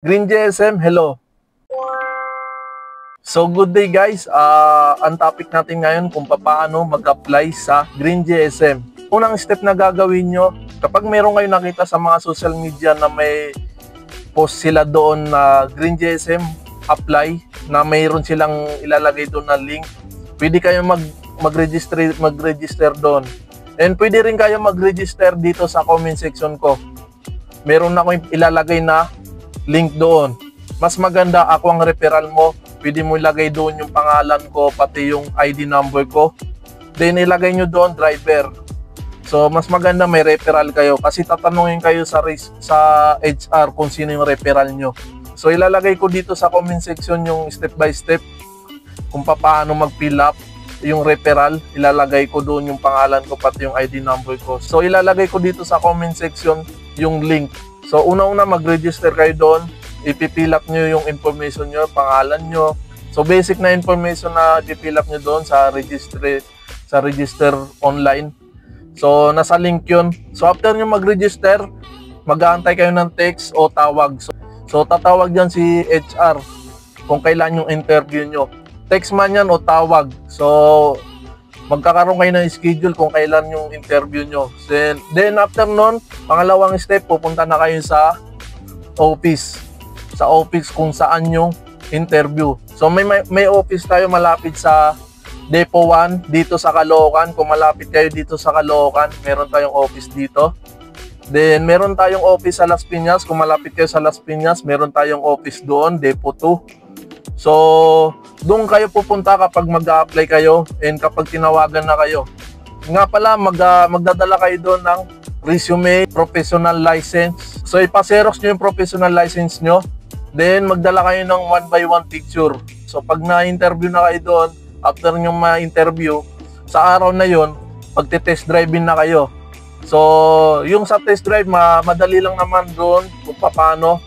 Green GSM, hello. So good day guys, ang topic natin ngayon kung paano mag-apply sa Green GSM. Unang step na gagawin nyo, kapag meron kayo nakita sa mga social media na may post sila doon na Green GSM apply, na mayroon silang ilalagay doon na link, pwede kayo mag-register doon. And pwede rin kayo mag-register dito sa comment section ko. Meron na akong ilalagay na link doon. Mas maganda ako ang referral mo. Pwede mo ilagay doon yung pangalan ko, pati yung ID number ko. Then ilagay nyo doon driver. So mas maganda may referral kayo kasi tatanungin kayo sa HR kung sino yung referral nyo. So ilalagay ko dito sa comment section yung step by step kung paano mag-fill up yung referral. Ilalagay ko doon yung pangalan ko pati yung ID number ko. So ilalagay ko dito sa comment section yung link. So una-una mag-register kayo doon. Ipifill up nyo yung information nyo, pangalan nyo. So basic na information na ipifill up nyo doon sa register online. So nasa link yun. So after nyo mag-register, mag-aantay kayo ng text o tawag. So tatawag dyan si HR kung kailan yung interview nyo. Text man yan o tawag. So magkakaroon kayo ng schedule kung kailan yung interview nyo. Then after nun, pangalawang step, pupunta na kayo sa office. Sa office kung saan yung interview. So may office tayo malapit sa Depo 1 dito sa Caloocan. Kung malapit kayo dito sa Caloocan, meron tayong office dito. Then meron tayong office sa Las Piñas. Kung malapit kayo sa Las Piñas, meron tayong office doon, Depo 2. So doon kayo pupunta kapag mag-a-apply kayo and kapag tinawagan na kayo. Nga pala, magdadala kayo doon ng resume, professional license. So ipaserox nyo yung professional license nyo. Then magdala kayo ng 1x1 picture. So pag na-interview na kayo doon, after nyo ma-interview, sa araw na yon, pagte-test drive-in na kayo. So yung sa test drive, madali lang naman doon kung paano.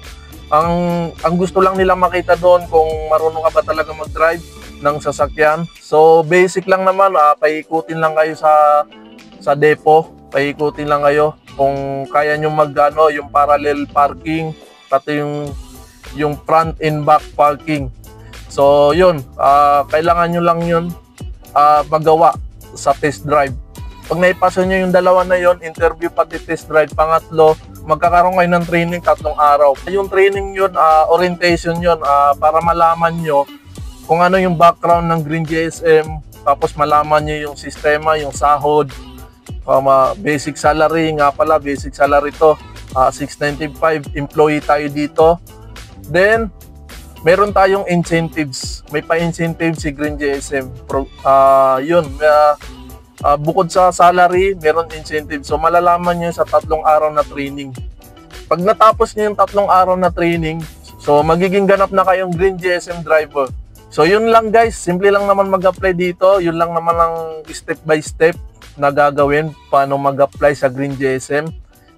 Ang gusto lang nila makita doon kung marunong ka ba talaga mag-drive ng sasakyan. So basic lang naman, paikutin lang kayo sa depo, paikutin lang kayo kung kaya nyo yung parallel parking, pati yung front and back parking. So yun, kailangan nyo lang yun magawa sa test drive. Pag naipasa nyo yung dalawa na yun, interview pati test drive, pangatlo, magkakaroon kayo ng training 3 araw. Yung training yun, orientation yun, para malaman nyo kung ano yung background ng Green GSM, tapos malaman nyo yung sistema, yung sahod, basic salary, nga pala, basic salary to, 695, employee tayo dito. Then, meron tayong incentives, may pa-incentive si Green GSM. Yun, bukod sa salary, meron incentive. So malalaman nyo sa 3 araw na training. Pag natapos nyo yung 3 araw na training, so magiging ganap na kayong Green GSM driver. So yun lang guys, simple lang naman mag-apply dito. Yun lang naman ang step by step na gagawin paano mag-apply sa Green GSM.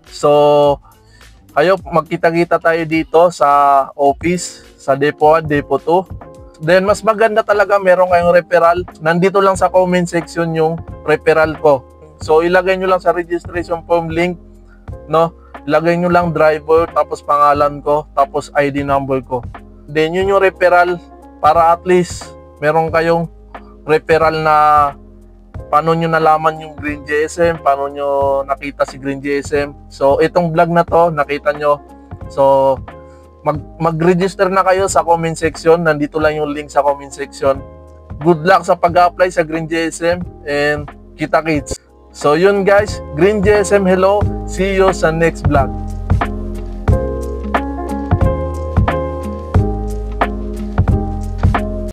So kayo, magkita-kita tayo dito sa office, sa Depo 1, Depo 2. Then mas maganda talaga meron kayong referral. Nandito lang sa comment section yung referral ko. So ilagay nyo lang sa registration form link, no? Ilagay nyo lang driver, tapos pangalan ko, tapos ID number ko. Then yun yung referral para at least meron kayong referral na paano nyo nalaman yung Green GSM, paano nyo nakita si Green GSM. So itong vlog na to, nakita nyo. So mag-register na kayo sa comment section. Nandito lang yung link sa comment section. Good luck sa pag-apply sa Green GSM and kita-kits. So yun guys, Green GSM, hello. See you sa next vlog.